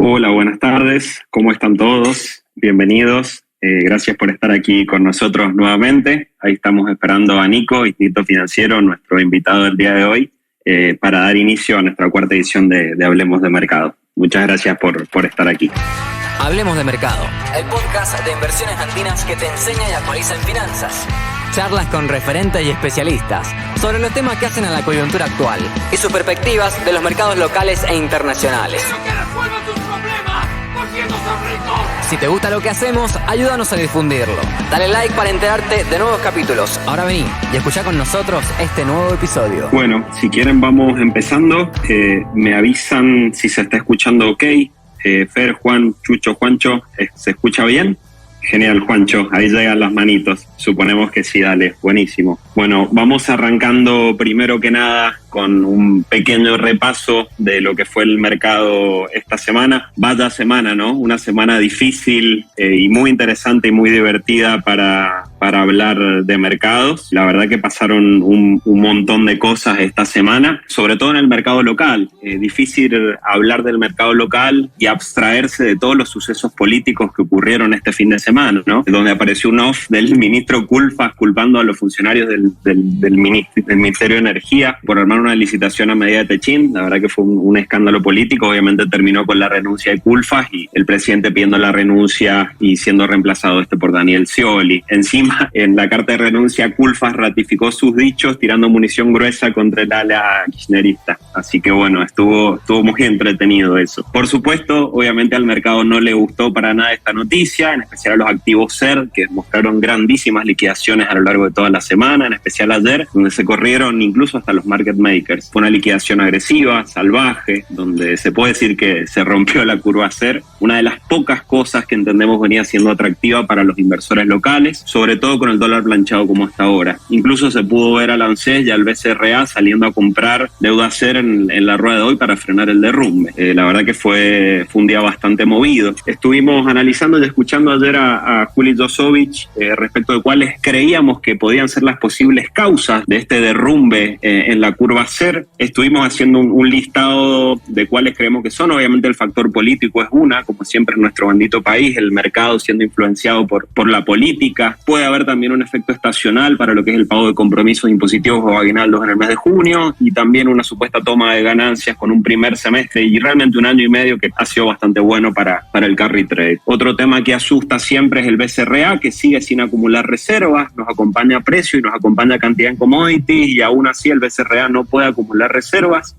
Hola, buenas tardes. ¿Cómo están todos? Bienvenidos. Gracias por estar aquí con nosotros nuevamente. Ahí estamos esperando a Nico, Instituto Financiero, nuestro invitado del día de hoy, para dar inicio a nuestra cuarta edición de Hablemos de Mercado. Muchas gracias por estar aquí. Hablemos de Mercado, el podcast de inversiones andinas que te enseña y actualiza en finanzas. Charlas con referentes y especialistas sobre los temas que hacen a la coyuntura actual y sus perspectivas de los mercados locales e internacionales. ¡Pero que resuelvan tus problemas! ¡Porque no son ricos! Si te gusta lo que hacemos, ayúdanos a difundirlo. Dale like para enterarte de nuevos capítulos. Ahora vení y escuchá con nosotros este nuevo episodio. Bueno, si quieren vamos empezando. Me avisan si se está escuchando ok. Fer, Juan, Chucho, Juancho, ¿se escucha bien? Genial, Juancho, ahí llegan las manitos. Suponemos que sí, dale, buenísimo. Bueno, vamos arrancando primero que nada con un pequeño repaso de lo que fue el mercado esta semana. Vaya semana, ¿no? Una semana difícil y muy interesante y muy divertida para hablar de mercados. La verdad que pasaron un montón de cosas esta semana, sobre todo en el mercado local. Difícil hablar del mercado local y abstraerse de todos los sucesos políticos que ocurrieron este fin de semana, ¿no? Donde apareció un off del ministro Culfas culpando a los funcionarios del Ministerio de Energía por armar una licitación a medida de Techín. La verdad que fue un escándalo político. Obviamente terminó con la renuncia de Culfas y el presidente pidiendo la renuncia y siendo reemplazado por Daniel Scioli. Encima, en la carta de renuncia, Culfas ratificó sus dichos tirando munición gruesa contra el ala kirchnerista. Así que bueno, estuvo muy entretenido eso. Por supuesto, obviamente al mercado no le gustó para nada esta noticia, en especial a los activos SER, que mostraron grandísimas liquidaciones a lo largo de toda la semana, en especial ayer, donde se corrieron incluso hasta los market makers. Fue una liquidación agresiva, salvaje, donde se puede decir que se rompió la curva SER, una de las pocas cosas que entendemos venía siendo atractiva para los inversores locales, sobre todo con el dólar planchado como hasta ahora. Incluso se pudo ver al ANSES y al BCRA saliendo a comprar deuda SER en la rueda de hoy para frenar el derrumbe. La verdad que fue un día bastante movido. Estuvimos analizando y escuchando ayer a Juli Josovich respecto de cuáles creíamos que podían ser las posibles causas de este derrumbe en la curva SER. Estuvimos haciendo un listado de cuáles creemos que son. Obviamente el factor político es una, como siempre en nuestro bendito país, el mercado siendo influenciado por la política. Puede haber también un efecto estacional para lo que es el pago de compromisos impositivos o aguinaldos en el mes de junio, y también una supuesta toma de ganancias con un primer semestre y realmente un año y medio que ha sido bastante bueno para el carry trade. Otro tema que asusta siempre es el BCRA, que sigue sin acumular reservas, nos acompaña precio y nos acompaña cantidad en commodities, y aún así el BCRA no puede acumular reservas.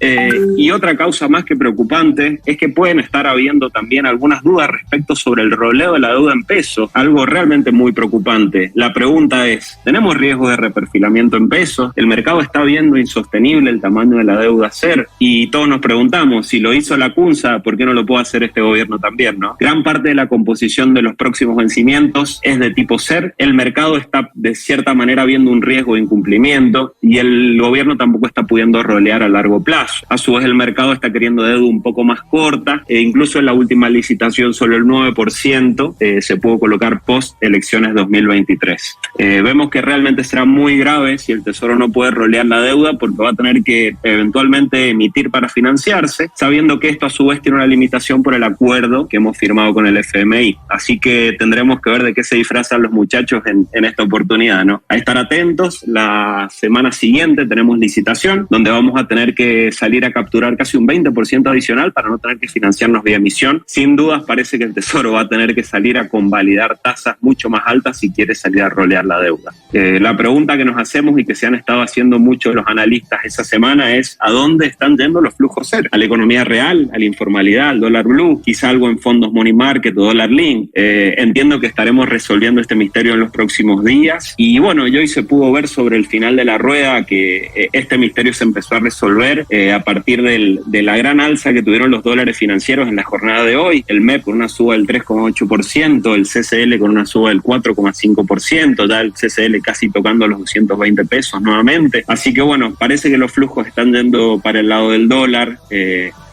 Y otra causa más que preocupante es que pueden estar habiendo también algunas dudas respecto sobre el roleo de la deuda en pesos, algo realmente muy preocupante. La pregunta es, ¿tenemos riesgo de reperfilamiento en pesos? ¿El mercado está viendo insostenible el tamaño de la deuda SER? Y todos nos preguntamos, si lo hizo la CUNSA, ¿por qué no lo puede hacer este gobierno también, no? Gran parte de la composición de los próximos vencimientos es de tipo SER. El mercado está de cierta manera viendo un riesgo de incumplimiento y el gobierno tampoco está pudiendo rolear a largo plazo. A su vez el mercado está queriendo deuda un poco más corta, incluso en la última licitación solo el 9% se pudo colocar post elecciones 2023. Vemos que realmente será muy grave si el Tesoro no puede rolear la deuda, porque va a tener que eventualmente emitir para financiarse, sabiendo que esto a su vez tiene una limitación por el acuerdo que hemos firmado con el FMI. Así que tendremos que ver de qué se disfrazan los muchachos en esta oportunidad, ¿no? A estar atentos. La semana siguiente tenemos licitación, donde vamos a tener que salir a capturar casi un 20% adicional para no tener que financiarnos vía emisión. Sin dudas parece que el Tesoro va a tener que salir a convalidar tasas mucho más altas si quiere salir a rolear la deuda. La pregunta que nos hacemos y que se han estado haciendo muchos los analistas esa semana es ¿a dónde están yendo los flujos SER? ¿A la economía real? ¿A la informalidad? ¿Al dólar blue? ¿Quizá algo en fondos money market o dólar link? Entiendo que estaremos resolviendo este misterio en los próximos días, y bueno, y hoy se pudo ver sobre el final de la rueda que este misterio se empezó a resolver a partir de la gran alza que tuvieron los dólares financieros en la jornada de hoy. El MEP con una suba del 3,8%, el CCL con una suba del 4,5%, ya el CCL casi tocando los 220 pesos nuevamente. Así que bueno, parece que los flujos están yendo para el lado del dólar,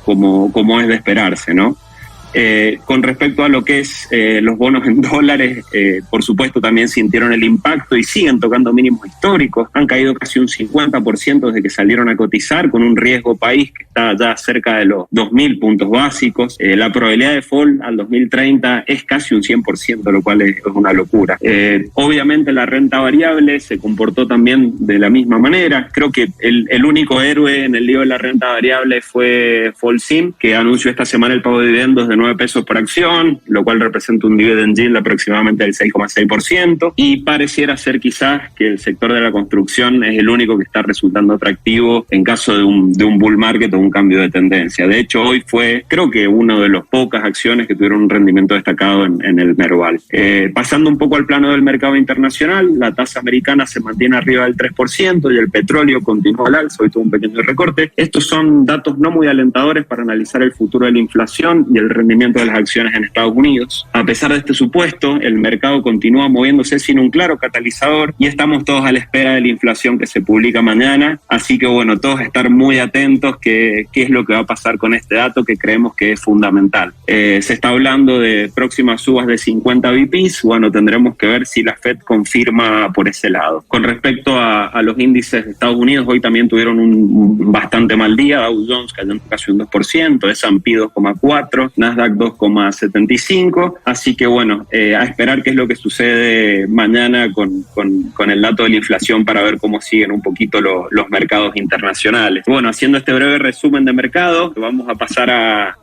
como es de esperarse, ¿no? Con respecto a lo que es los bonos en dólares, por supuesto también sintieron el impacto y siguen tocando mínimos históricos. Han caído casi un 50% desde que salieron a cotizar, con un riesgo país que está ya cerca de los 2.000 puntos básicos. La probabilidad de fall al 2030 es casi un 100%, lo cual es una locura. Obviamente la renta variable se comportó también de la misma manera. Creo que el único héroe en el lío de la renta variable fue Folsim, que anunció esta semana el pago de dividendos de 9 pesos por acción, lo cual representa un dividend yield aproximadamente del 6,6%, y pareciera ser quizás que el sector de la construcción es el único que está resultando atractivo en caso de un bull market o un cambio de tendencia. De hecho, hoy fue, creo que uno de los pocas acciones que tuvieron un rendimiento destacado en el Merval. Pasando un poco al plano del mercado internacional, la tasa americana se mantiene arriba del 3% y el petróleo continúa al alza, hoy tuvo un pequeño recorte. Estos son datos no muy alentadores para analizar el futuro de la inflación y el rendimiento de las acciones en Estados Unidos. A pesar de este supuesto, el mercado continúa moviéndose sin un claro catalizador y estamos todos a la espera de la inflación que se publica mañana. Así que bueno, todos estar muy atentos qué es lo que va a pasar con este dato que creemos que es fundamental. Se está hablando de próximas subas de 50 BPs. Bueno, tendremos que ver si la Fed confirma por ese lado. Con respecto a los índices de Estados Unidos, hoy también tuvieron un bastante mal día. Dow Jones cayendo casi un 2%, S&P 2,4%, Nasdaq 2,75%. Así que bueno, a esperar qué es lo que sucede mañana con el dato de la inflación para ver cómo siguen un poquito los mercados internacionales. Bueno, haciendo este breve resumen de mercado, vamos a pasar a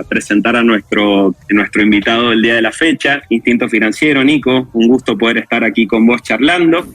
presentar a nuestro invitado del día de la fecha, Instinto Financiero. Nico, un gusto poder estar aquí con vos charlando.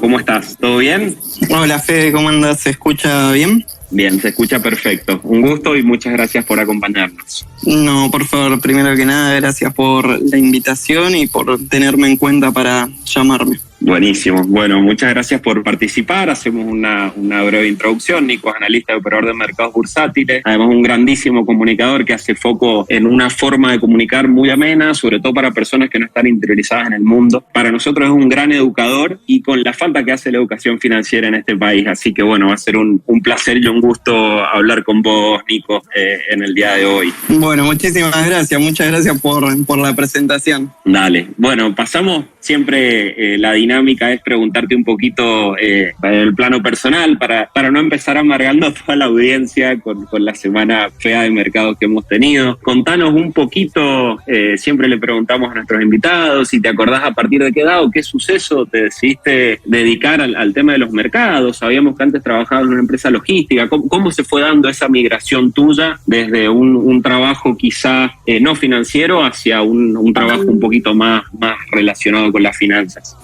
¿Cómo estás? ¿Todo bien? Hola Fede, ¿cómo andas? ¿Se escucha bien? Bien, se escucha perfecto. Un gusto y muchas gracias por acompañarnos. No, por favor, primero que nada, gracias por la invitación y por tenerme en cuenta para llamarme. Buenísimo. Bueno, muchas gracias por participar. Hacemos una breve introducción. Nico es analista y operador de mercados bursátiles. Además, un grandísimo comunicador que hace foco en una forma de comunicar muy amena, sobre todo para personas que no están interiorizadas en el mundo. Para nosotros es un gran educador y con la falta que hace la educación financiera en este país. Así que bueno, va a ser un placer y un gusto hablar con vos, Nico, en el día de hoy. Bueno, muchísimas gracias. Muchas gracias por la presentación. Dale. Bueno, pasamos siempre la dinámica es preguntarte un poquito en el plano personal para no empezar amargando a toda la audiencia con la semana fea de mercados que hemos tenido. Contanos un poquito, siempre le preguntamos a nuestros invitados si te acordás a partir de qué edad o qué suceso te decidiste dedicar al tema de los mercados. Sabíamos que antes trabajabas en una empresa logística. ¿Cómo se fue dando esa migración tuya desde un trabajo quizá no financiero hacia un trabajo un poquito más relacionado con las finanzas?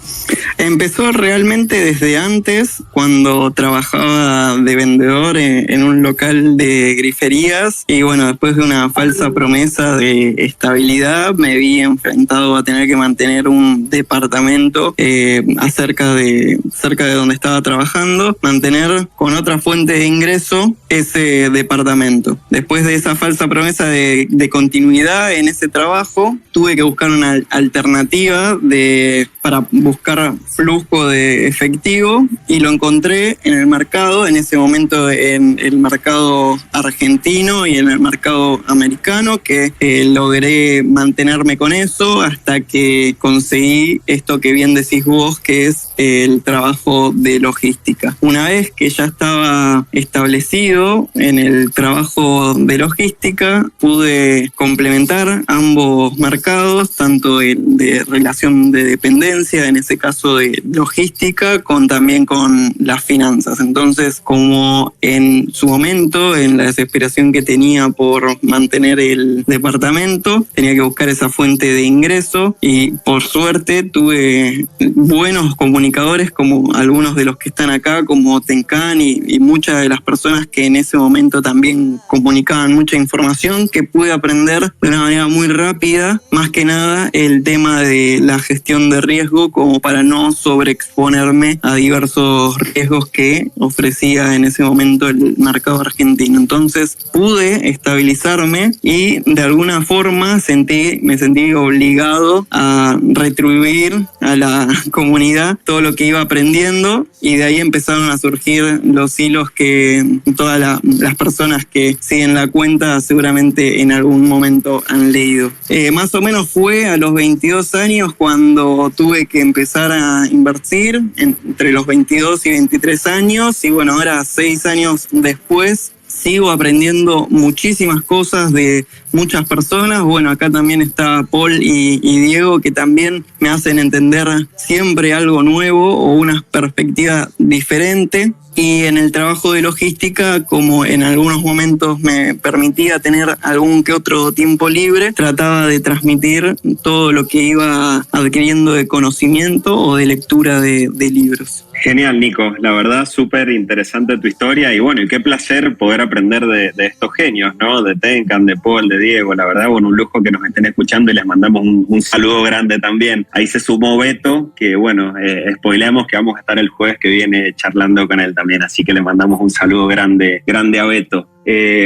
Empezó realmente desde antes, cuando trabajaba de vendedor en un local de griferías, y bueno, después de una falsa promesa de estabilidad me vi enfrentado a tener que mantener un departamento cerca de donde estaba trabajando, mantener con otra fuente de ingreso ese departamento. Después de esa falsa promesa de continuidad en ese trabajo, tuve que buscar una alternativa para buscar flujo de efectivo y lo encontré en el mercado, en ese momento en el mercado argentino y en el mercado americano, que logré mantenerme con eso hasta que conseguí esto que bien decís vos, que es el trabajo de logística. Una vez que ya estaba establecido en el trabajo de logística, pude complementar ambos mercados, tanto de relación de dependencia, en ese caso de logística, también con las finanzas. Entonces, como en su momento, en la desesperación que tenía por mantener el departamento, tenía que buscar esa fuente de ingreso y por suerte tuve buenos comunicadores como algunos de los que están acá, como Tenkan y muchas de las personas que en ese momento también comunicaban mucha información, que pude aprender de una manera muy rápida, más que nada el tema de la gestión de riesgo, como para no sobreexponerme a diversos riesgos que ofrecía en ese momento el mercado argentino. Entonces pude estabilizarme y de alguna forma me sentí obligado a retribuir a la comunidad todo lo que iba aprendiendo, y de ahí empezaron a surgir los hilos que todas las personas que siguen la cuenta seguramente en algún momento han leído. Más o menos fue a los 22 años cuando tuve que empezar a invertir, entre los 22 y 23 años, y bueno, ahora 6 años después sigo aprendiendo muchísimas cosas de muchas personas. Bueno, acá también está Paul y Diego, que también me hacen entender siempre algo nuevo o una perspectiva diferente. Y en el trabajo de logística, como en algunos momentos me permitía tener algún que otro tiempo libre, trataba de transmitir todo lo que iba adquiriendo de conocimiento o de lectura de libros. Genial, Nico. La verdad, súper interesante tu historia y bueno, y qué placer poder aprender de estos genios, ¿no? De Tenkan, de Paul, de Diego. La verdad, bueno, un lujo que nos estén escuchando y les mandamos un saludo grande también. Ahí se sumó Beto, que bueno, spoileamos que vamos a estar el jueves que viene charlando con él también, así que le mandamos un saludo grande a Beto.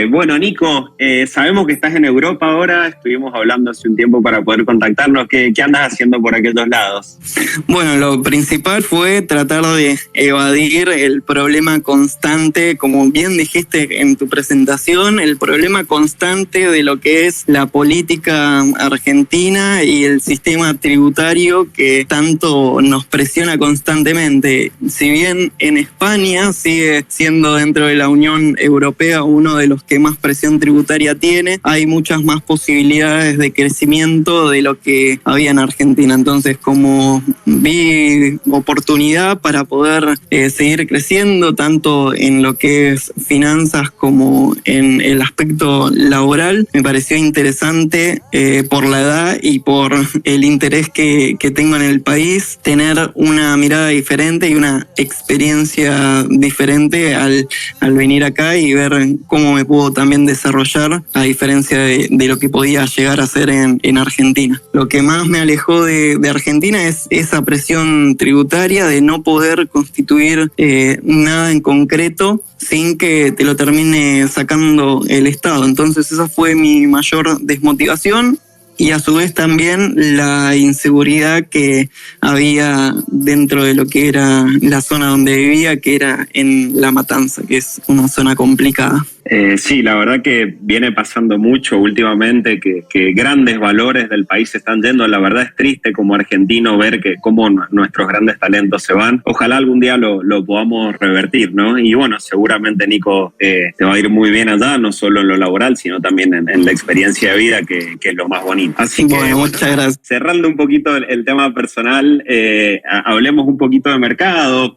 Bueno, Nico, sabemos que estás en Europa ahora, estuvimos hablando hace un tiempo para poder contactarnos. ¿Qué andas haciendo por aquellos lados? Bueno, lo principal fue tratar de evadir el problema constante, como bien dijiste en tu presentación, el problema constante de lo que es la política argentina y el sistema tributario que tanto nos presiona constantemente. Si bien en España sigue siendo dentro de la Unión Europea uno de los que más presión tributaria tiene, hay muchas más posibilidades de crecimiento de lo que había en Argentina. Entonces, como vi oportunidad para poder seguir creciendo tanto en lo que es finanzas como en el aspecto laboral, me pareció interesante por la edad y por el interés que tengo en el país, tener una mirada diferente y una experiencia diferente al venir acá y ver cómo me puedo también desarrollar a diferencia de lo que podía llegar a ser en Argentina. Lo que más me alejó de Argentina es esa presión tributaria de no poder constituir nada en concreto sin que te lo termine sacando el Estado. Entonces esa fue mi mayor desmotivación. Y a su vez también la inseguridad que había dentro de lo que era la zona donde vivía, que era en La Matanza, que es una zona complicada. Sí, la verdad que viene pasando mucho últimamente, que grandes valores del país se están yendo. La verdad es triste como argentino ver que cómo nuestros grandes talentos se van. Ojalá algún día lo podamos revertir, ¿no? Y bueno, seguramente, Nico, te va a ir muy bien allá, no solo en lo laboral, sino también en la experiencia de vida, que es lo más bonito. Así que, bueno, muchas gracias. Cerrando un poquito el tema personal, hablemos un poquito de mercado.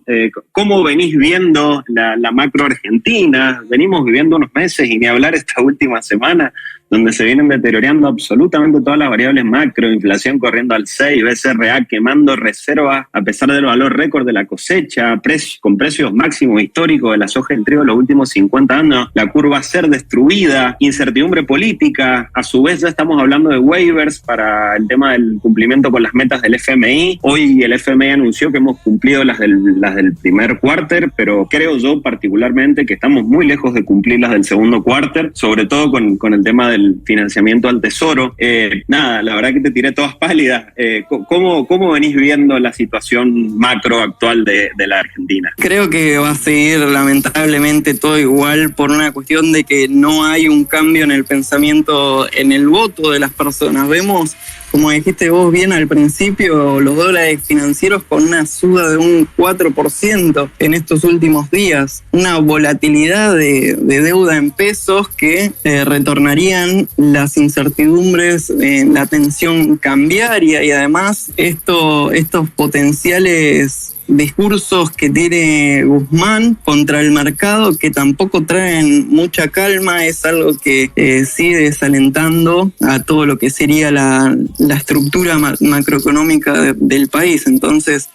¿Cómo venís viendo la macro argentina? Venimos viviendo unos meses y ni hablar esta última semana, donde se vienen deteriorando absolutamente todas las variables macro, inflación corriendo al 6, BCRA quemando reservas a pesar del valor récord de la cosecha, con precios máximos históricos de la soja y el trigo en los últimos 50 años, la curva a ser destruida, incertidumbre política. A su vez ya estamos hablando de waivers para el tema del cumplimiento con las metas del FMI. Hoy el FMI anunció que hemos cumplido las del primer quarter, pero creo yo particularmente que estamos muy lejos de cumplir las del segundo quarter, sobre todo con el tema del financiamiento al tesoro. Nada, la verdad que te tiré todas pálidas. ¿Cómo venís viendo la situación macro actual de la Argentina? Creo que va a seguir lamentablemente todo igual por una cuestión de que no hay un cambio en el pensamiento, en el voto de las personas. Vemos, como dijiste vos bien al principio, los dólares financieros con una suba de un 4% en estos últimos días. Una volatilidad de deuda en pesos que retornarían las incertidumbres, la tensión cambiaria y además estos potenciales discursos que tiene Guzmán contra el mercado, que tampoco traen mucha calma, es algo que sigue desalentando a todo lo que sería la estructura macroeconómica del país. Entonces,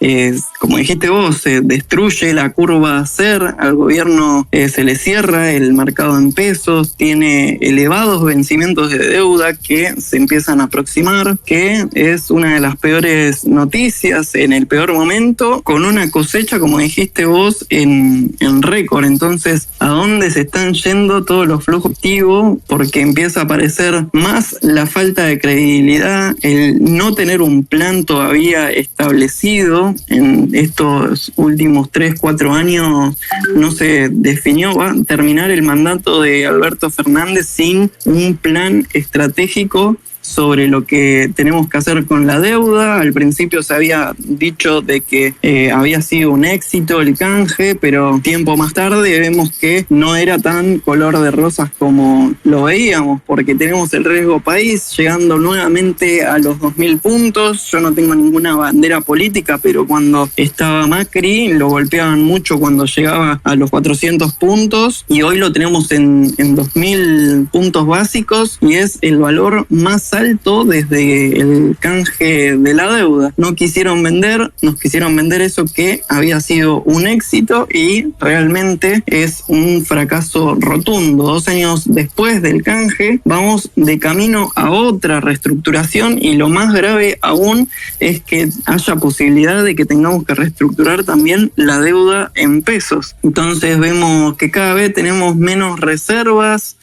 como dijiste vos, se destruye la curva CER, al gobierno se le cierra el mercado en pesos, tiene elevados vencimientos de deuda que se empiezan a aproximar, que es una de las peores noticias en el peor momento, con una cosecha, como dijiste vos, en récord. Entonces, ¿a dónde se están yendo todos los flujos activos? Porque empieza a aparecer más la falta de credibilidad, el no tener un plan todavía establecido. En estos últimos 3-4 años no se definió, va a terminar el mandato de Alberto Fernández sin un plan estratégico sobre lo que tenemos que hacer con la deuda. Al principio se había dicho de que había sido un éxito el canje, pero tiempo más tarde vemos que no era tan color de rosas como lo veíamos, porque tenemos el riesgo país llegando nuevamente a los 2.000 puntos. Yo no tengo ninguna bandera política, pero cuando estaba Macri lo golpeaban mucho cuando llegaba a los 400 puntos, y hoy lo tenemos en 2.000 puntos básicos, y es el valor más alto desde el canje de la deuda. No quisieron vender, nos quisieron vender eso que había sido un éxito, y realmente es un fracaso rotundo. 2 años después del canje vamos de camino a otra reestructuración, y lo más grave aún es que haya posibilidad de que tengamos que reestructurar también la deuda en pesos. Entonces vemos que cada vez tenemos menos reservas,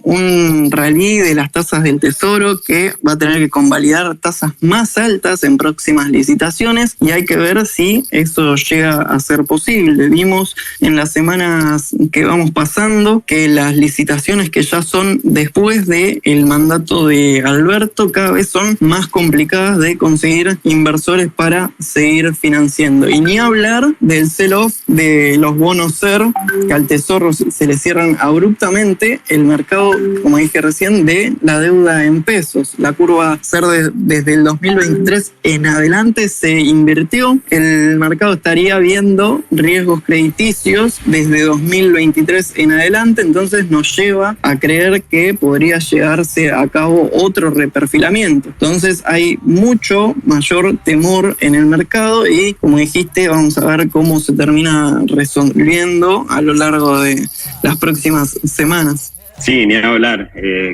un rally de las tasas del Tesoro que va a tener que convalidar tasas más altas en próximas licitaciones, y hay que ver si eso llega a ser posible. Vimos en las semanas que vamos pasando que las licitaciones que ya son después del mandato de Alberto cada vez son más complicadas de conseguir inversores para seguir financiando. Y ni hablar del sell-off de los bonos CER, que al Tesoro se le cierran abruptamente el mercado, como dije recién, de la deuda en pesos. La curva CER desde el 2023 en adelante se invirtió. El mercado estaría viendo riesgos crediticios desde 2023 en adelante, entonces nos lleva a creer que podría llevarse a cabo otro reperfilamiento. Entonces hay mucho mayor temor en el mercado, y como dijiste, vamos a ver cómo se termina resolviendo a lo largo de las próximas semanas. Sí, ni hablar.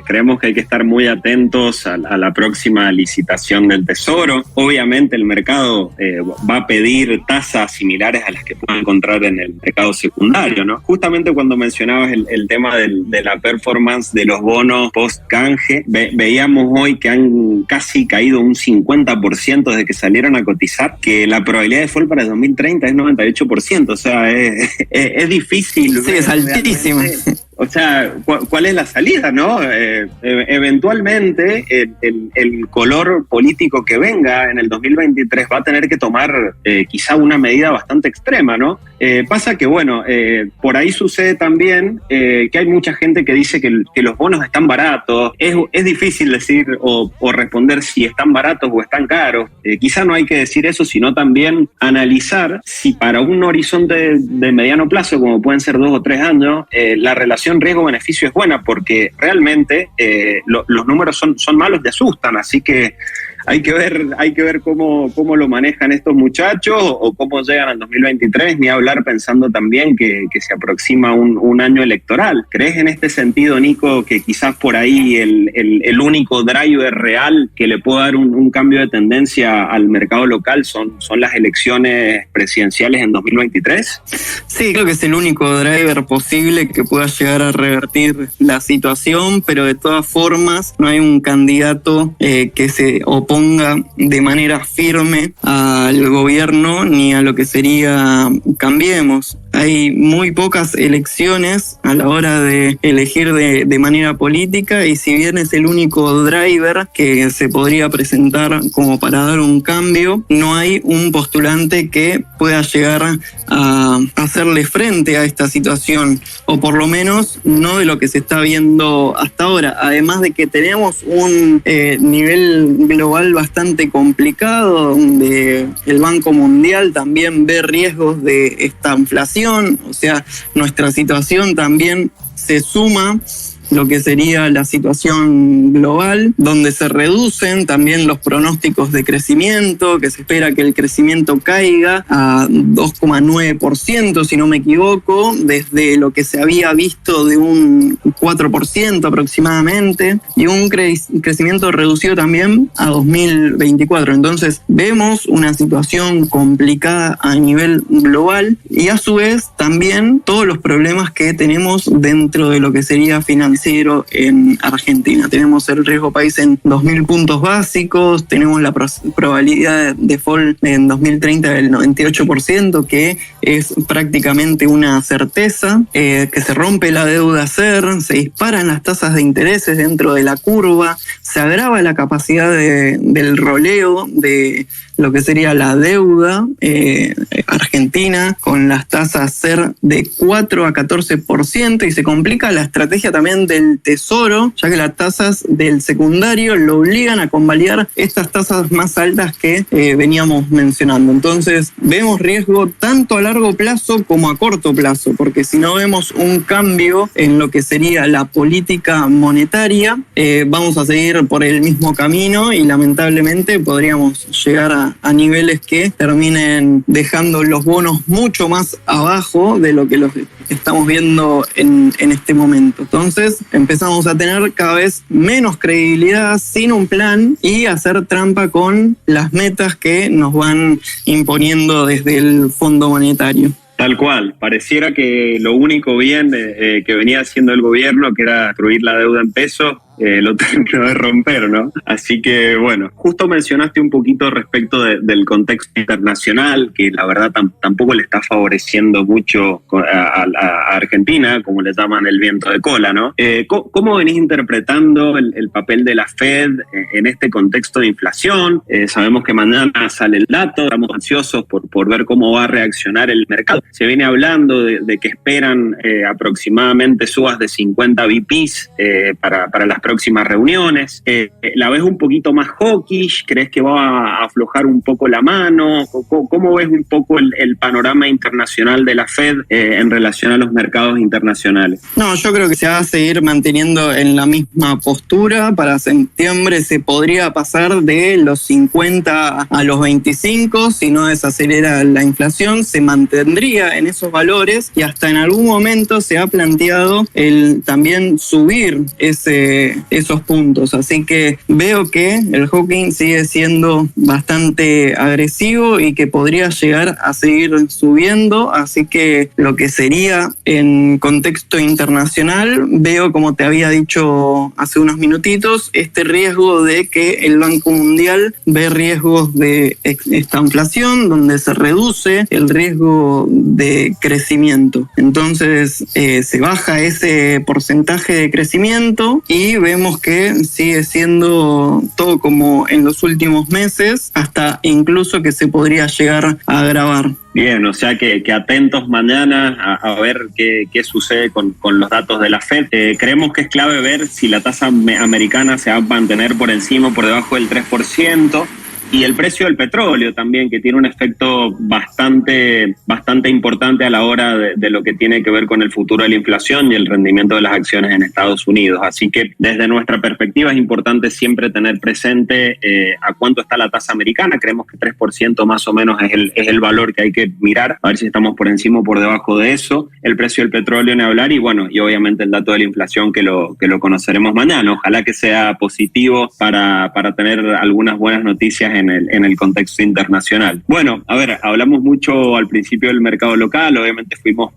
Creemos que hay que estar muy atentos a la próxima licitación del Tesoro. Obviamente el mercado va a pedir tasas similares a las que puede encontrar en el mercado secundario, ¿no? Justamente cuando mencionabas el tema de la performance de los bonos post-canje, veíamos hoy que han casi caído un 50% desde que salieron a cotizar, que la probabilidad de default para el 2030 es 98%, o sea, es difícil. Sí, es altísima. O sea, ¿cuál es la salida, no? Eventualmente el color político que venga en el 2023 va a tener que tomar quizá una medida bastante extrema, ¿no? Pasa que, bueno, por ahí sucede también que hay mucha gente que dice que los bonos están baratos. Es difícil decir o responder si están baratos o están caros. Quizá no hay que decir eso, sino también analizar si para un horizonte de mediano plazo, como pueden ser 2 o 3 años, la relación riesgo-beneficio es buena, porque realmente los números son malos y asustan, así que hay que ver cómo lo manejan estos muchachos o cómo llegan al 2023, ni hablar pensando también que se aproxima un año electoral. ¿Crees en este sentido, Nico, que quizás por ahí el único driver real que le puede dar un cambio de tendencia al mercado local son las elecciones presidenciales en 2023? Sí, creo que es el único driver posible que pueda llegar a revertir la situación, pero de todas formas no hay un candidato que se oponga de manera firme al gobierno ni a lo que sería Cambiemos. hay muy pocas elecciones a la hora de elegir de manera política, y si bien es el único driver que se podría presentar como para dar un cambio, no hay un postulante que pueda llegar a hacerle frente a esta situación, o por lo menos no de lo que se está viendo hasta ahora. Además de que tenemos un nivel global bastante complicado, donde el Banco Mundial también ve riesgos de esta inflación, o sea, nuestra situación también se suma lo que sería la situación global, donde se reducen también los pronósticos de crecimiento, que se espera que el crecimiento caiga a 2,9%, si no me equivoco, desde lo que se había visto de un 4% aproximadamente, y un crecimiento reducido también a 2024. Entonces vemos una situación complicada a nivel global, y a su vez también todos los problemas que tenemos dentro de lo que sería financiero en Argentina. Tenemos el riesgo país en 2.000 puntos básicos, tenemos la probabilidad de default en 2030 del 98%, que es prácticamente una certeza, que se rompe la deuda SER, se disparan las tasas de intereses dentro de la curva, se agrava la capacidad del roleo de lo que sería la deuda argentina, con las tasas SER de 4 a 14%, y se complica la estrategia también del Tesoro, ya que las tasas del secundario lo obligan a convalidar estas tasas más altas que veníamos mencionando. Entonces vemos riesgo tanto a largo plazo como a corto plazo, porque si no vemos un cambio en lo que sería la política monetaria, vamos a seguir por el mismo camino, y lamentablemente podríamos llegar a niveles que terminen dejando los bonos mucho más abajo de lo que los estamos viendo en este momento. Entonces empezamos a tener cada vez menos credibilidad sin un plan, y hacer trampa con las metas que nos van imponiendo desde el Fondo Monetario. Tal cual, pareciera que lo único bien que venía haciendo el gobierno, que era destruir la deuda en pesos, lo terminó de romper, ¿no? Así que, bueno, justo mencionaste un poquito respecto del contexto internacional, que la verdad tampoco le está favoreciendo mucho a Argentina, como le llaman el viento de cola, ¿no? ¿Cómo venís interpretando el papel de la Fed en este contexto de inflación? Sabemos que mañana sale el dato, estamos ansiosos por ver cómo va a reaccionar el mercado. Se viene hablando de que esperan aproximadamente subas de 50 BPs para las próximas reuniones. ¿La ves un poquito más hawkish? ¿Crees que va a aflojar un poco la mano? ¿Cómo ves un poco el panorama internacional de la Fed en relación a los mercados internacionales? No, yo creo que se va a seguir manteniendo en la misma postura. Para septiembre se podría pasar de los 50 a los 25, si no desacelera la inflación, se mantendría en esos valores, y hasta en algún momento se ha planteado el también subir esos puntos. Así que veo que el Hawking sigue siendo bastante agresivo y que podría llegar a seguir subiendo. Así que lo que sería en contexto internacional, veo, como te había dicho hace unos minutitos, este riesgo de que el Banco Mundial ve riesgos de esta inflación, donde se reduce el riesgo de crecimiento. Entonces se baja ese porcentaje de crecimiento, y vemos que sigue siendo todo como en los últimos meses, hasta incluso que se podría llegar a agravar. Bien, o sea que atentos mañana a ver qué sucede con los datos de la Fed. Creemos que es clave ver si la tasa americana se va a mantener por encima o por debajo del 3%. Y el precio del petróleo también, que tiene un efecto bastante importante a la hora de lo que tiene que ver con el futuro de la inflación y el rendimiento de las acciones en Estados Unidos. Así que desde nuestra perspectiva es importante siempre tener presente a cuánto está la tasa americana. Creemos que 3% más o menos es el valor que hay que mirar, a ver si estamos por encima o por debajo de eso. El precio del petróleo ni hablar, y bueno, y obviamente el dato de la inflación que lo conoceremos mañana. Ojalá que sea positivo para tener algunas buenas noticias en el contexto internacional. Bueno, a ver, hablamos mucho al principio del mercado local, obviamente fuimos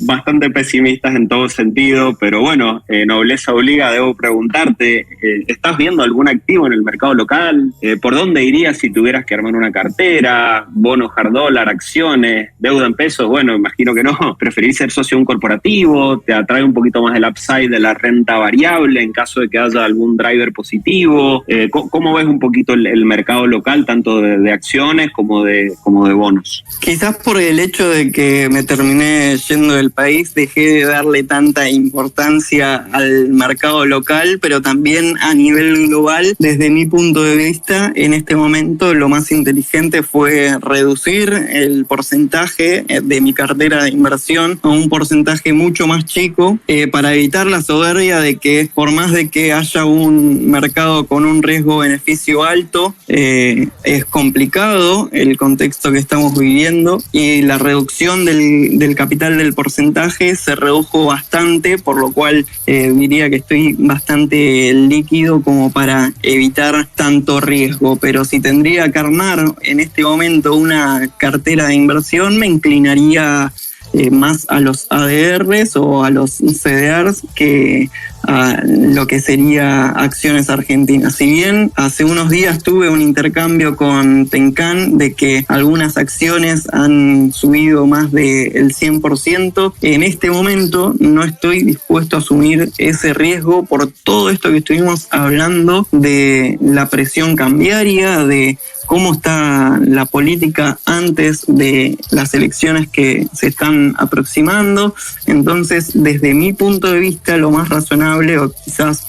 bastante pesimistas en todo sentido, pero bueno, nobleza obliga, debo preguntarte, ¿estás viendo algún activo en el mercado local? ¿Por dónde irías si tuvieras que armar una cartera? ¿Bonos hard dólar, acciones, deuda en pesos? Bueno, imagino que no. ¿Preferís ser socio de un corporativo? ¿Te atrae un poquito más el upside de la renta variable en caso de que haya algún driver positivo? ¿Cómo ves un poquito el mercado local, tanto de acciones como de bonos? Quizás por el hecho de que me terminé yendo del país, dejé de darle tanta importancia al mercado local, pero también a nivel global, desde mi punto de vista, en este momento lo más inteligente fue reducir el porcentaje de mi cartera de inversión a un porcentaje mucho más chico, para evitar la soberbia de que por más de que haya un mercado con un riesgo-beneficio alto, es complicado el contexto que estamos viviendo, y la reducción del capital del porcentaje se redujo bastante, por lo cual diría que estoy bastante líquido como para evitar tanto riesgo. Pero si tendría que armar en este momento una cartera de inversión, me inclinaría más a los ADRs o a los CDRs que a lo que sería acciones argentinas. Si bien hace unos días tuve un intercambio con Tenkan de que algunas acciones han subido más del 100%, en este momento no estoy dispuesto a asumir ese riesgo por todo esto que estuvimos hablando de la presión cambiaria, de cómo está la política antes de las elecciones que se están aproximando. Entonces, desde mi punto de vista, lo más razonable, o quizás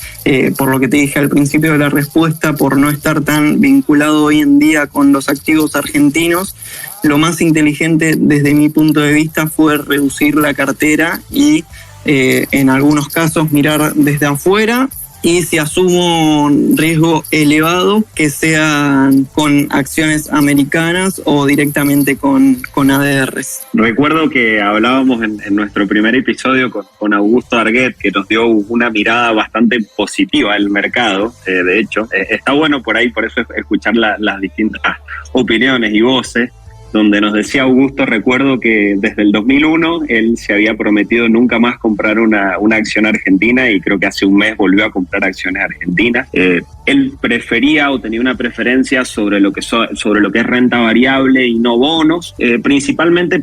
por lo que te dije al principio de la respuesta, por no estar tan vinculado hoy en día con los activos argentinos, lo más inteligente desde mi punto de vista fue reducir la cartera y en algunos casos mirar desde afuera, y si asumo un riesgo elevado, que sean con acciones americanas o directamente con ADRs. Recuerdo que hablábamos en nuestro primer episodio con Augusto Arguet, que nos dio una mirada bastante positiva del mercado. De hecho, está bueno por ahí, por eso escuchar las distintas opiniones y voces. Donde nos decía Augusto, recuerdo que desde el 2001 él se había prometido nunca más comprar una acción argentina, y creo que hace un mes volvió a comprar acciones argentinas. Él prefería o tenía una preferencia sobre lo que es renta variable y no bonos, principalmente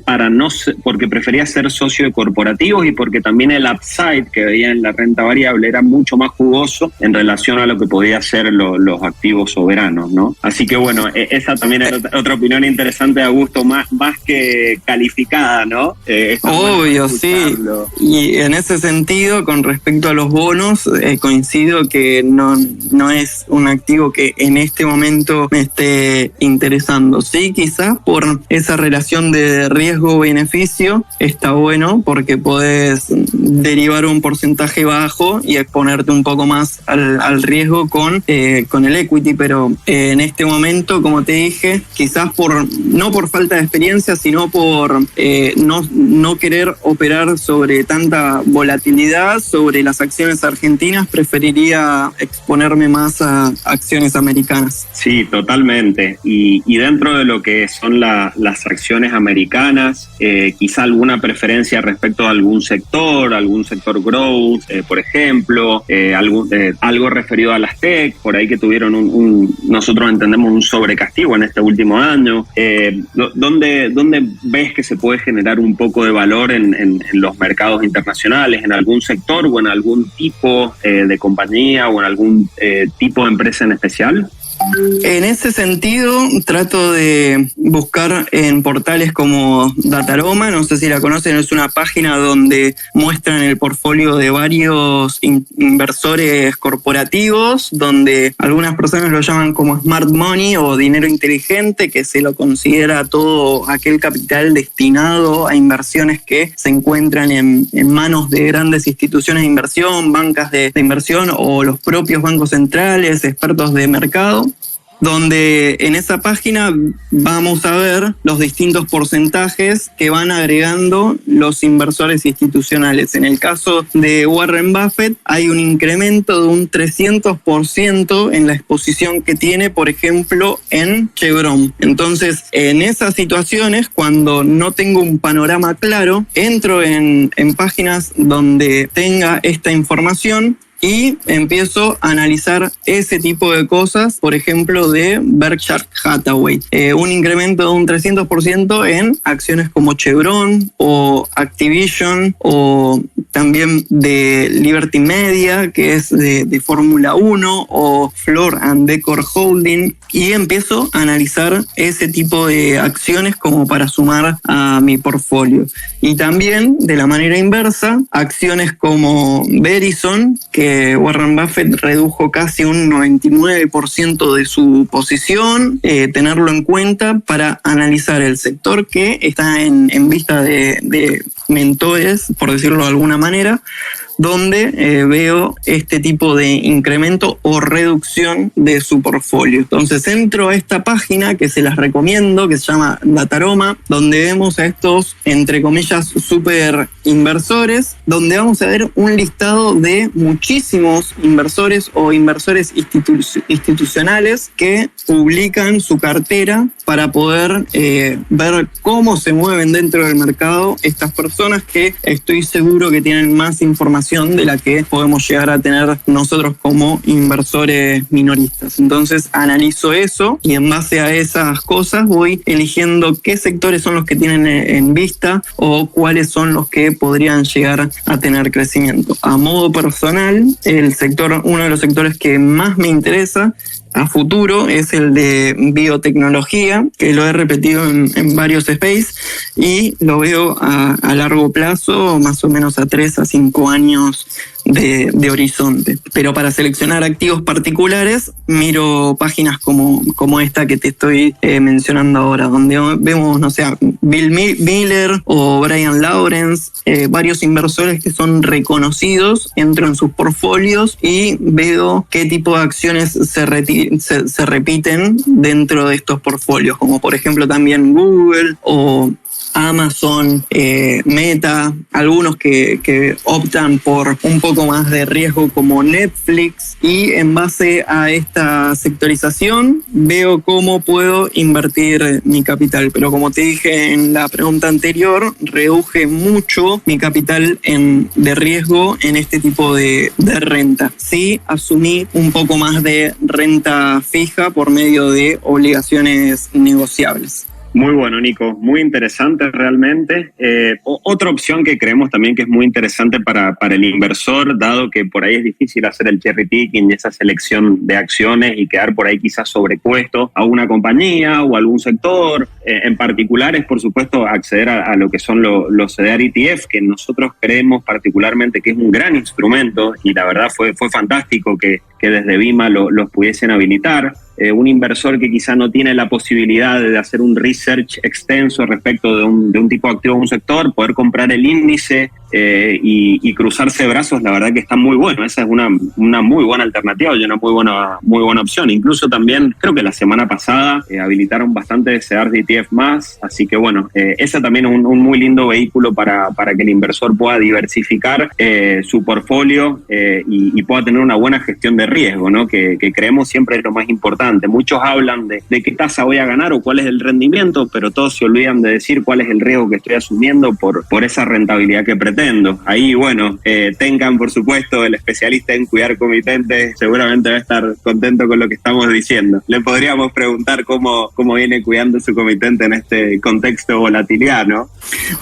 porque prefería ser socio de corporativos y porque también el upside que veía en la renta variable era mucho más jugoso en relación a lo que podía ser los activos soberanos, ¿no? Así que bueno, esa también es otra opinión interesante de Augusto, más que calificada, ¿no? Obvio, sí. Y en ese sentido, con respecto a los bonos, coincido que no es un activo que en este momento me esté interesando. Sí, quizás por esa relación de riesgo-beneficio está bueno, porque podés derivar un porcentaje bajo y exponerte un poco más al riesgo con el equity, pero en este momento, como te dije, quizás no por falta de experiencia, sino por no querer operar sobre tanta volatilidad sobre las acciones argentinas, preferiría exponerme más a acciones americanas. Sí, totalmente. Y dentro de lo que son las acciones americanas, quizá alguna preferencia respecto a algún sector growth, por ejemplo, algo referido a las tech, por ahí que tuvieron nosotros entendemos un sobrecastigo en este último año. ¿Dónde ves que se puede generar un poco de valor en los mercados internacionales, en algún sector o en algún tipo de compañía o en algún tipo de empresa en especial? En ese sentido, trato de buscar en portales como Dataroma, no sé si la conocen, es una página donde muestran el portfolio de varios inversores corporativos, donde algunas personas lo llaman como smart money o dinero inteligente, que se lo considera todo aquel capital destinado a inversiones que se encuentran en manos de grandes instituciones de inversión, bancas de inversión o los propios bancos centrales, expertos de mercado. donde en esa página vamos a ver los distintos porcentajes que van agregando los inversores institucionales. En el caso de Warren Buffett hay un incremento de un 300% en la exposición que tiene, por ejemplo, en Chevron. Entonces, en esas situaciones, cuando no tengo un panorama claro, entro en páginas donde tenga esta información y empiezo a analizar ese tipo de cosas, por ejemplo, de Berkshire Hathaway. Un incremento de un 300% en acciones como Chevron o Activision, o también de Liberty Media, que es de Fórmula 1, o Floor & Decor Holding, y empiezo a analizar ese tipo de acciones como para sumar a mi portfolio. Y también, de la manera inversa, acciones como Verizon, que Warren Buffett redujo casi un 99% de su posición, tenerlo en cuenta para analizar el sector que está en vista de mentores, por decirlo de alguna manera, donde veo este tipo de incremento o reducción de su portfolio. Entonces entro a esta página que se las recomiendo, que se llama Dataroma, donde vemos a estos, entre comillas, super inversores, donde vamos a ver un listado de muchísimos inversores o inversores institucionales que publican su cartera para poder ver cómo se mueven dentro del mercado estas personas, que estoy seguro que tienen más información de la que podemos llegar a tener nosotros como inversores minoristas. Entonces analizo eso y en base a esas cosas voy eligiendo qué sectores son los que tienen en vista o cuáles son los que podrían llegar a tener crecimiento. A modo personal, uno de los sectores que más me interesa a futuro es el de biotecnología, que lo he repetido en varios space y lo veo a largo plazo, más o menos a 3 a 5 años de horizonte. Pero para seleccionar activos particulares, miro páginas como esta que te estoy mencionando ahora, donde vemos, no sé, Bill Miller o Brian Lawrence, varios inversores que son reconocidos, entro en sus portfolios y veo qué tipo de acciones se repiten dentro de estos portfolios, como por ejemplo también Google o Amazon, Meta, algunos que optan por un poco más de riesgo como Netflix, y en base a esta sectorización veo cómo puedo invertir mi capital. Pero como te dije en la pregunta anterior, reduje mucho mi capital de riesgo en este tipo de renta. Sí, asumí un poco más de renta fija por medio de obligaciones negociables. Muy bueno, Nico, muy interesante realmente. Otra opción que creemos también que es muy interesante para el inversor, dado que por ahí es difícil hacer el cherry picking y esa selección de acciones y quedar por ahí quizás sobrepuesto a una compañía o algún sector en particular, es por supuesto acceder a lo que son los CDR ETF, que nosotros creemos particularmente que es un gran instrumento, y la verdad fue fantástico que desde Vima los pudiesen habilitar. Un inversor que quizá no tiene la posibilidad de hacer un research extenso respecto de un tipo de activo en un sector, poder comprar el índice y cruzarse brazos, la verdad que está muy bueno. Esa es una muy buena alternativa y una muy buena opción. Incluso también creo que la semana pasada habilitaron bastante CDR de ETF más, así que bueno, ese también es un muy lindo vehículo para que el inversor pueda diversificar su portfolio y pueda tener una buena gestión de riesgo, ¿no? Que creemos siempre es lo más importante. Muchos hablan de qué tasa voy a ganar o cuál es el rendimiento, pero todos se olvidan de decir cuál es el riesgo que estoy asumiendo por esa rentabilidad que pretendo. Ahí, bueno, tengan, por supuesto, el especialista en cuidar comitentes, seguramente va a estar contento con lo que estamos diciendo. Le podríamos preguntar cómo viene cuidando su comitente en este contexto de volatilidad, ¿no?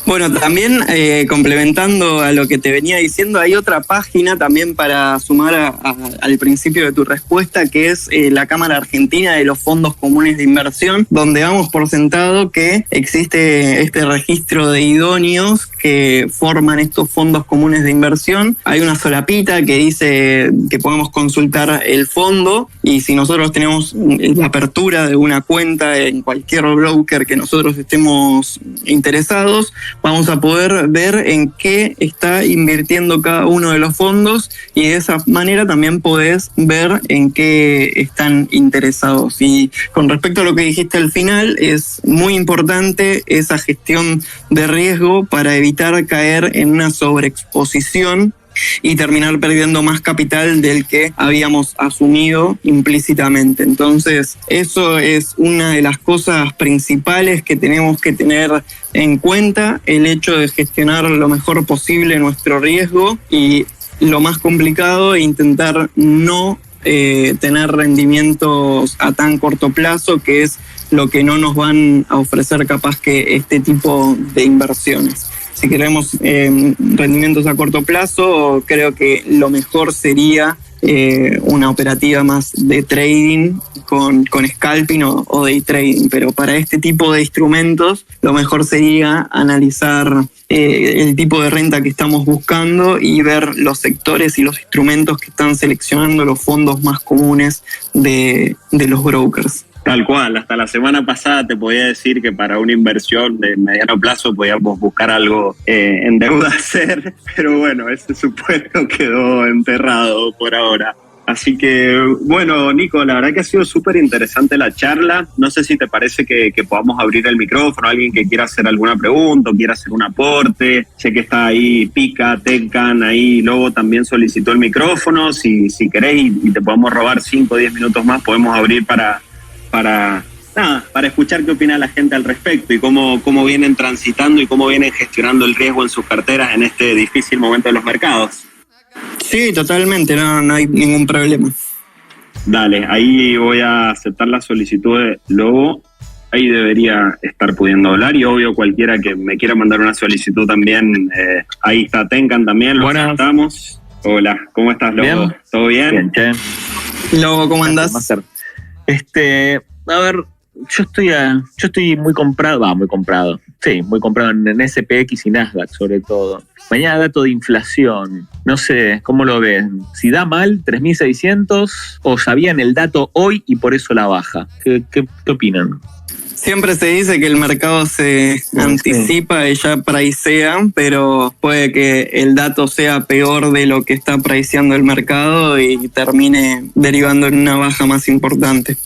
Bueno, también complementando a lo que te venía diciendo, hay otra página también para sumar al principio de tu respuesta, que es la Cámara Argentina de los Fondos Comunes de Inversión, donde damos por sentado que existe este registro de idóneos que forman estos fondos comunes de inversión. Hay una solapita que dice que podemos consultar el fondo y si nosotros tenemos la apertura de una cuenta en cualquier broker que nosotros estemos interesados, vamos a poder ver en qué está invirtiendo cada uno de los fondos y de esa manera también podés ver en qué están interesados. Y con respecto a lo que dijiste al final, es muy importante esa gestión de riesgo para evitar caer en una sobreexposición y terminar perdiendo más capital del que habíamos asumido implícitamente. Entonces, eso es una de las cosas principales que tenemos que tener en cuenta, el hecho de gestionar lo mejor posible nuestro riesgo, y lo más complicado es intentar no tener rendimientos a tan corto plazo, que es lo que no nos van a ofrecer capaz que este tipo de inversiones. Si queremos rendimientos a corto plazo, creo que lo mejor sería una operativa más de trading con scalping o day trading, pero para este tipo de instrumentos lo mejor sería analizar el tipo de renta que estamos buscando y ver los sectores y los instrumentos que están seleccionando los fondos más comunes de los brokers. Tal cual, hasta la semana pasada te podía decir que para una inversión de mediano plazo podíamos buscar algo en deuda hacer, pero bueno, ese supuesto quedó enterrado por ahora. Así que, bueno, Nico, la verdad que ha sido súper interesante la charla. No sé si te parece que podamos abrir el micrófono a alguien que quiera hacer alguna pregunta o quiera hacer un aporte. Sé que está ahí Pica, Tecan, ahí Lobo también solicitó el micrófono. Si querés y te podemos robar 5 o 10 minutos más, podemos abrir para escuchar qué opina la gente al respecto y cómo vienen transitando y cómo vienen gestionando el riesgo en sus carteras en este difícil momento de los mercados. Sí, totalmente, no hay ningún problema. Dale, ahí voy a aceptar la solicitud de Lobo. Ahí debería estar pudiendo hablar y obvio cualquiera que me quiera mandar una solicitud también. Ahí está Tenkan también, lo estamos. Hola, ¿cómo estás, Lobo? ¿Bien? ¿Todo bien? Bien, che. Lobo, ¿cómo andás? A ver, yo estoy muy comprado en SPX y Nasdaq sobre todo. Mañana dato de inflación, no sé, ¿cómo lo ven? Si da mal, 3.600, o sabían el dato hoy y por eso la baja. ¿Qué opinan? Siempre se dice que el mercado se anticipa y ya pricea, pero puede que el dato sea peor de lo que está priceando el mercado y termine derivando en una baja más importante.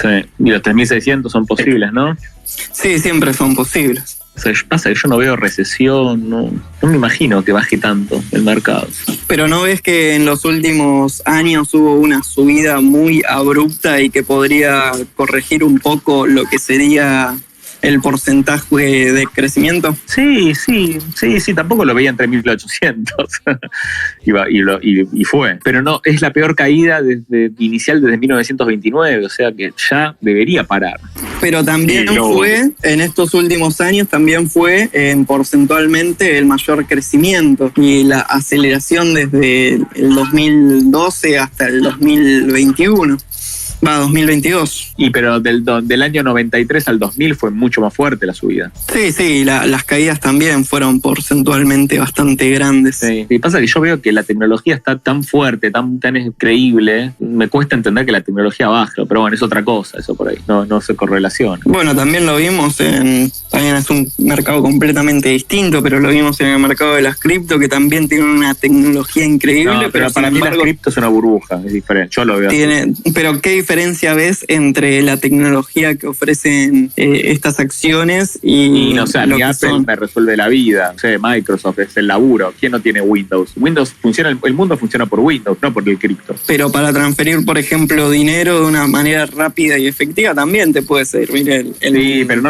Sí, y los 3.600 son posibles, ¿no? Sí, siempre son posibles. O sea, pasa que yo no veo recesión, no me imagino que baje tanto el mercado. Pero ¿no ves que en los últimos años hubo una subida muy abrupta y que podría corregir un poco lo que sería el porcentaje de crecimiento? Sí, tampoco lo veía en 3.800 y fue. Pero no, es la peor caída inicial desde 1929, o sea que ya debería parar. Pero también fue, en estos últimos años, también fue porcentualmente el mayor crecimiento y la aceleración desde el 2012 hasta el 2021. 2022. Pero del año 93 al 2000 fue mucho más fuerte la subida. Sí, las caídas también fueron porcentualmente bastante grandes. Sí. Y pasa que yo veo que la tecnología está tan fuerte, tan increíble, me cuesta entender que la tecnología baje, pero bueno, es otra cosa eso por ahí, no se correlaciona. Bueno, también lo vimos también es un mercado completamente distinto, pero lo vimos en el mercado de las cripto, que también tiene una tecnología increíble. Pero para mí las cripto es una burbuja, es diferente, yo lo veo así. Pero ¿qué diferencia ves entre la tecnología que ofrecen estas acciones y no sé, lo mi que Apple son? me resuelve la vida, no sé, Microsoft es el laburo, ¿quién no tiene Windows? Windows funciona, el mundo funciona por Windows, no por el cripto. Pero para transferir, por ejemplo, dinero de una manera rápida y efectiva también te puede servir el Sí, pero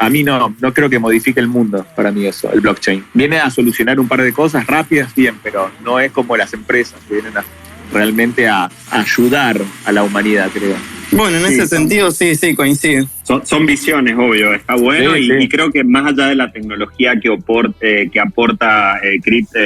a mí no creo que modifique el mundo para mí eso, el blockchain. Viene a solucionar un par de cosas rápidas, bien, pero no es como las empresas que vienen realmente a ayudar a la humanidad, creo. Bueno, en ese sentido sí, coincido. Son visiones, obvio, está bueno, Sí, y, sí. y creo que más allá de la tecnología que aporta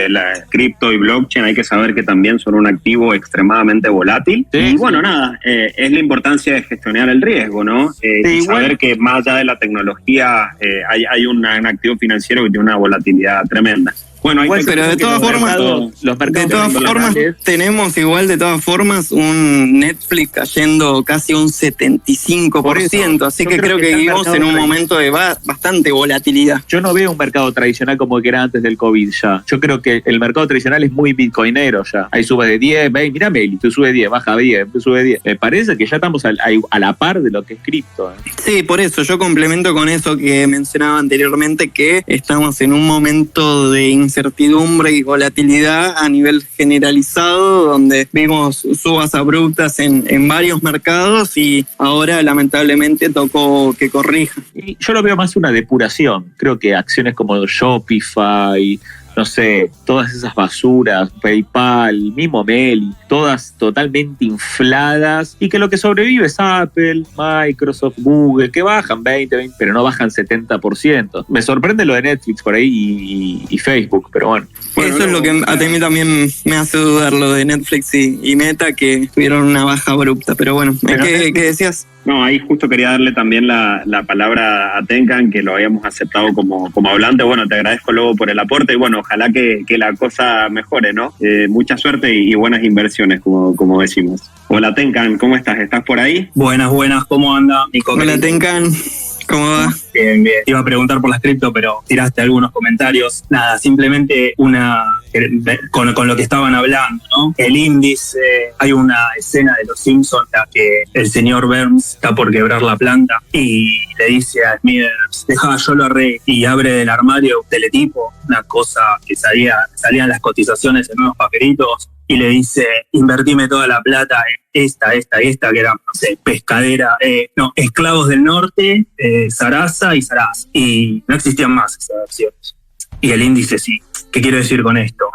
la cripto y blockchain, hay que saber que también son un activo extremadamente volátil. Sí, y bueno, sí. nada, es la importancia de gestionar el riesgo, ¿no? Y igual. saber que más allá de la tecnología hay un activo financiero que tiene una volatilidad tremenda. Bueno, Igual, pero de todas formas, los mercados de todas formas tenemos igual de todas formas un Netflix cayendo casi un 75%, Por eso, así yo que creo que está el vivimos mercado en un tradicional. momento de bastante volatilidad. Yo no veo un mercado tradicional como que era antes del COVID ya. Yo creo que el mercado tradicional es muy bitcoinero ya. Ahí sube de 10, 20, mira Meli, tú sube 10, baja 10, tú sube 10. Me parece que ya estamos a la par de lo que es cripto. Sí, por eso yo complemento con eso que mencionaba anteriormente, que estamos en un momento de incertidumbre y volatilidad a nivel generalizado, donde vimos subas abruptas en varios mercados y ahora lamentablemente tocó que corrija. Y yo lo veo más una depuración. Creo que acciones como Shopify, no sé, todas esas basuras, PayPal, mismo Meli, todas totalmente infladas, y que lo que sobrevive es Apple, Microsoft, Google, que bajan 20, pero no bajan 70%. Me sorprende lo de Netflix por ahí y Facebook, pero bueno. Eso es lo que a mí también me hace dudar, lo de Netflix y Meta, que tuvieron una baja abrupta. Pero bueno, Pero ¿qué decías? No, ahí justo quería darle también la palabra a Tenkan, que lo habíamos aceptado como hablante. Bueno, te agradezco luego por el aporte y bueno, ojalá que la cosa mejore, ¿no? Mucha suerte y buenas inversiones, como decimos. Hola Tenkan, ¿cómo estás? ¿Estás por ahí? Buenas, ¿cómo anda, Nico? Hola Tenkan, ¿cómo va? Bien. Iba a preguntar por las cripto, pero tiraste algunos comentarios. Nada, simplemente con lo que estaban hablando, ¿no? El índice, hay una escena de Los Simpsons en la que el señor Burns está por quebrar la planta y le dice a Smithers, deja, yo lo arreglo, y abre del armario un teletipo, una cosa que salían las cotizaciones en unos papelitos, y le dice, invertime toda la plata en esta, que era, no sé, pescadera, Esclavos del Norte, Sarasa y Sarasa. Y no existían más esas acciones. Y el índice sí. ¿Qué quiero decir con esto?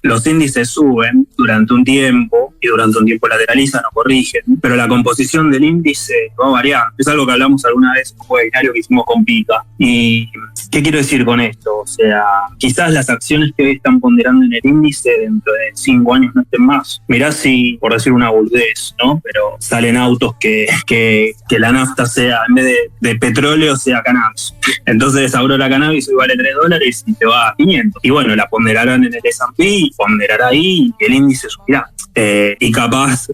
Los índices suben durante un tiempo y durante un tiempo lateralizan o corrigen, pero la composición del índice va variando. Es algo que hablamos alguna vez en un webinario que hicimos con Pica. ¿Y qué quiero decir con esto? O sea, quizás las acciones que hoy están ponderando en el índice dentro de 5 años no estén más. Mirá si, por decir una boludez, ¿no? Pero salen autos que la nafta sea, en vez de petróleo, sea cannabis. Entonces ahora la cannabis hoy vale $3 y te va a 500. Y bueno, la ponderarán en el S&P, ponderará ahí y el índice subirá. Y capaz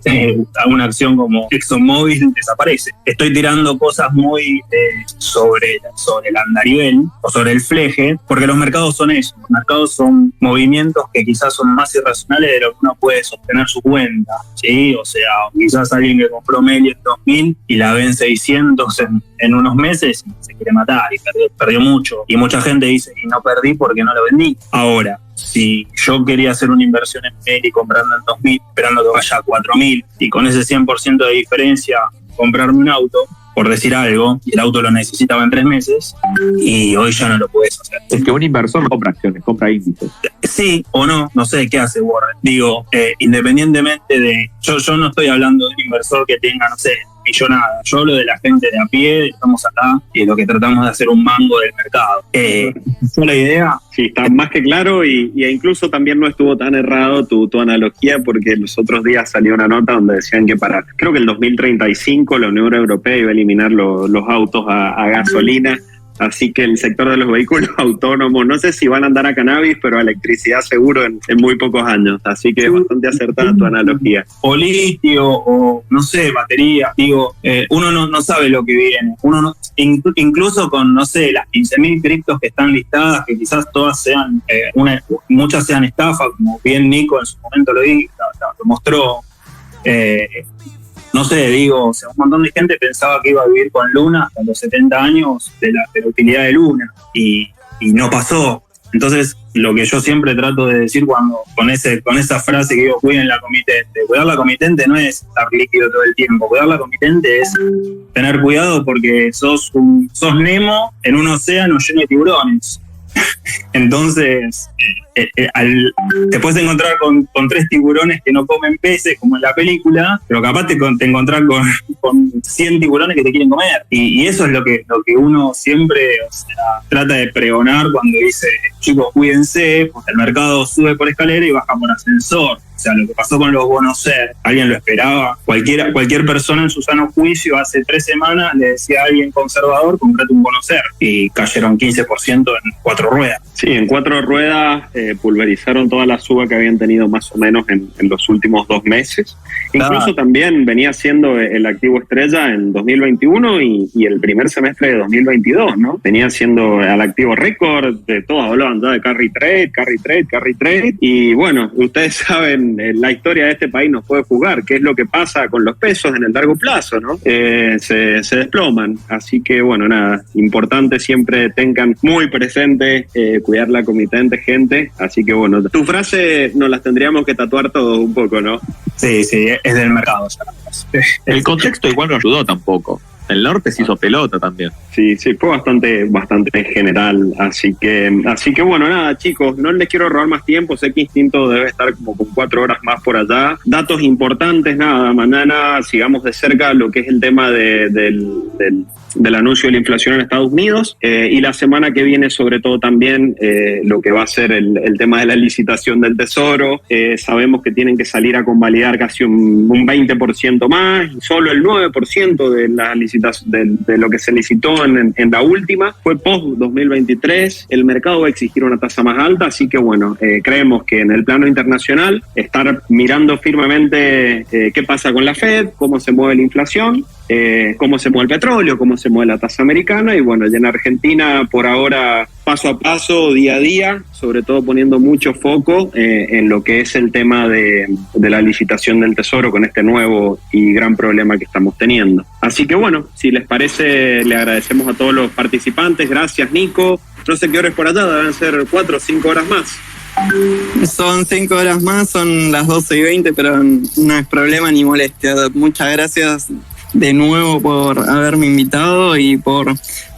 una acción como ExxonMobil desaparece. Estoy tirando cosas muy sobre el andarivel o sobre el fleje, porque los mercados son eso. Los mercados son movimientos que quizás son más irracionales de lo que uno puede sostener su cuenta, ¿sí? O sea, quizás alguien que compró Meli en 2000 y la ve en 600 en unos meses y se quiere matar y perdió mucho. Y mucha gente dice, y no perdí porque no lo vendí. Ahora, si yo quería hacer una inversión en Meli comprando en 2000, esperando que vaya a 4000 y con ese 100% de diferencia comprarme un auto, por decir algo, y el auto lo necesitaba en 3 meses y hoy ya no lo puedes hacer. Es que un inversor no compra acciones, compra índices. Sí o no sé qué hace Warren. Digo, independientemente de... Yo no estoy hablando de un inversor que tenga, no sé, millonada. Yo hablo de la gente de a pie, estamos acá y lo que tratamos de hacer un mango del mercado. ¿Fue la idea? Sí, está más que claro y incluso también no estuvo tan errado tu analogía, porque los otros días salió una nota donde decían que creo que el 2035 la Unión Europea iba a eliminar los autos a gasolina. Así que el sector de los vehículos autónomos, no sé si van a andar a cannabis, pero a electricidad seguro en muy pocos años. Así que es bastante acertada tu analogía. O litio, o no sé, batería. Digo, uno no sabe lo que viene. Uno incluso con, no sé, las 15.000 criptos que están listadas, que quizás todas sean, muchas sean estafas, como bien Nico en su momento lo mostró. No sé, digo, o sea, un montón de gente pensaba que iba a vivir con Luna hasta los 70 años de la utilidad de Luna y no pasó. Entonces, lo que yo siempre trato de decir con esa frase que digo, cuiden la comitente. Cuidar la comitente no es estar líquido todo el tiempo. Cuidar la comitente es tener cuidado porque sos Nemo en un océano lleno de tiburones. Entonces, te puedes encontrar con 3 tiburones que no comen peces, como en la película, pero capaz te encontrás con 100 tiburones que te quieren comer. Y eso es lo que uno siempre, o sea, trata de pregonar cuando dice, chicos, cuídense, porque el mercado sube por escalera y baja por ascensor. O sea, lo que pasó con los bonos SER, ¿alguien lo esperaba? Cualquier persona en su sano juicio hace 3 semanas le decía a alguien conservador, comprate un bono SER, y cayeron 15% en 4 ruedas. Sí, en 4 ruedas pulverizaron toda la suba que habían tenido más o menos en los últimos 2 meses. Incluso también venía siendo el activo estrella en 2021 y el primer semestre de 2022, ¿no? Venía siendo el activo récord, de todos hablaban ya de carry trade, y bueno, ustedes saben, la historia de este país nos puede jugar, qué es lo que pasa con los pesos en el largo plazo, ¿no? Se desploman, así que bueno, nada, importante siempre tengan muy presente cuidar la comitente, gente, así que bueno, tu frase nos las tendríamos que tatuar todos un poco, ¿no? Sí, es del mercado ya. El contexto igual no ayudó tampoco. El norte se hizo pelota también. Sí, fue bastante general, así que bueno, nada, chicos, no les quiero robar más tiempo, sé que Instinto debe estar como con 4 horas más por allá. Datos importantes, nada, mañana sigamos de cerca lo que es el tema del anuncio de la inflación en Estados Unidos y la semana que viene sobre todo también lo que va a ser el tema de la licitación del Tesoro. Sabemos que tienen que salir a convalidar casi un 20% más, y solo el 9% de la licitación de lo que se licitó en la última fue post 2023. El mercado va a exigir una tasa más alta, así que bueno, creemos que en el plano internacional estar mirando firmemente qué pasa con la Fed, cómo se mueve la inflación, cómo se mueve el petróleo, cómo se mueve la tasa americana, y bueno, ya en Argentina por ahora paso a paso, día a día, sobre todo poniendo mucho foco en lo que es el tema de la licitación del Tesoro con este nuevo y gran problema que estamos teniendo. Así que bueno, si les parece, le agradecemos a todos los participantes. Gracias, Nico. No sé qué horas por allá, deben ser 4 o 5 horas más. Son 5 horas más, son las 12:20, pero no es problema ni molestia. Muchas gracias de nuevo por haberme invitado y por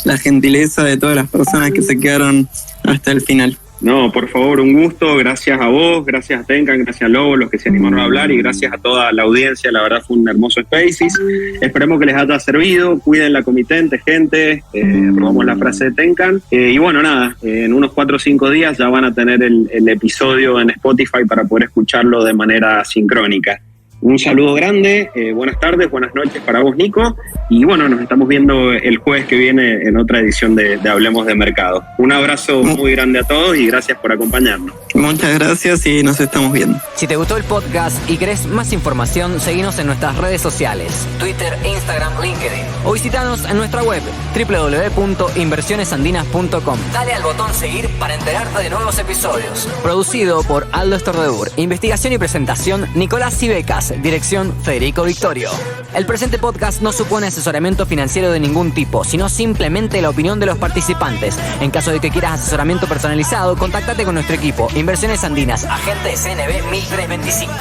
la gentileza de todas las personas que se quedaron hasta el final. No, por favor, un gusto. Gracias a vos, gracias a Tenkan, gracias a Lobo, los que se animaron a hablar, y gracias a toda la audiencia. La verdad fue un hermoso Spaces. Esperemos que les haya servido. Cuiden la comitente, gente. Robamos la frase de Tenkan. Y bueno, nada, en unos 4 o 5 días ya van a tener el episodio en Spotify para poder escucharlo de manera sincrónica. Un saludo grande, buenas tardes, buenas noches para vos, Nico, y bueno, nos estamos viendo el jueves que viene en otra edición de Hablemos de Mercado. Un abrazo muy grande a todos y gracias por acompañarnos. Muchas gracias y nos estamos viendo. Si te gustó el podcast y querés más información, seguinos en nuestras redes sociales, Twitter, Instagram, LinkedIn, o visitanos en nuestra web www.inversionesandinas.com. Dale al botón seguir para enterarte de nuevos episodios. Producido por Aldo Estordebur. Investigación y presentación, Nicolás Cibecas. Dirección, Federico Victorio. El presente podcast no supone asesoramiento financiero de ningún tipo, sino simplemente la opinión de los participantes. En caso de que quieras asesoramiento personalizado, contáctate con nuestro equipo. Inversiones Andinas, agente CNB 1325.